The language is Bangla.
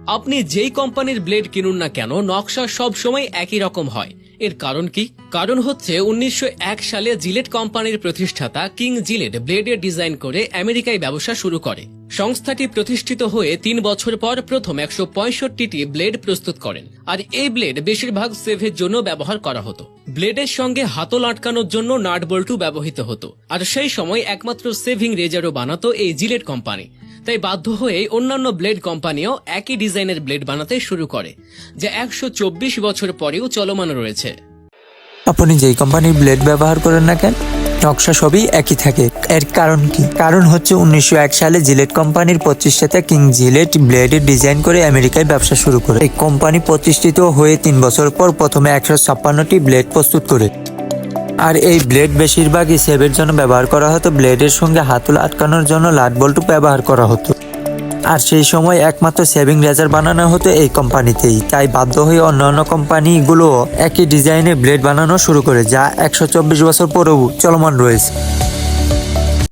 আপনি যেই কোম্পানির ব্লেড কিনুন না কেন নকশা সব সময় একই রকম হয়। এর কারণ কি? কারণ হচ্ছে ১৯০১ সালে জিলেট কোম্পানির প্রতিষ্ঠাতা কিং জিলেট ব্লেডের ডিজাইন করে আমেরিকায় ব্যবসা শুরু করে। সংস্থাটি প্রতিষ্ঠিত হয়ে ৩ বছর পর প্রথম ১৬৫টি ব্লেড প্রস্তুত করেন। আর এই ব্লেড বেশিরভাগ সেভের জন্য ব্যবহার করা হতো। ব্লেডের সঙ্গে হাতল আটকানোর জন্য নাট বল্টু ব্যবহৃত হতো। আর সেই সময় একমাত্র সেভিং রেজারও বানাতো এই জিলেট কোম্পানি। তাই বাধ্য হয়ে অন্যান্য ব্লেড কোম্পানিও একই ডিজাইনের ব্লেড বানাতে শুরু করে, যা ১২৪ বছর পরেও চলমান রয়েছে। আপনি যেই কোম্পানির ব্লেড ব্যবহার করেন না কেন নকশা সবই একই থাকে। এর কারণ কি? কারণ হচ্ছে ১৯০১ সালে জিলেট কোম্পানির প্রতিষ্ঠাতা কিং জিলেট ব্লেডের ডিজাইন করে আমেরিকায় ব্যবসা শুরু করে। এই কোম্পানি প্রতিষ্ঠিত হয়ে ৩ বছর পর প্রথমে ১৫৬টি ব্লেড প্রস্তুত করে। আর এই ব্লেড বেশিরভাগই সেভের জন্য ব্যবহার করা হতো। ব্লেডের সঙ্গে হাতল আটকানোর জন্য লাট বল্টু ব্যবহার করা হতো। আর সেই সময় একমাত্র সেভিং রেজার বানানো হতো এই কোম্পানিতেই। তাই বাধ্য হয়ে অন্যান্য কোম্পানিগুলো একই ডিজাইনে ব্লেড বানানো শুরু করে, যা ১২৪ বছর পরেও চলমান রয়েছে।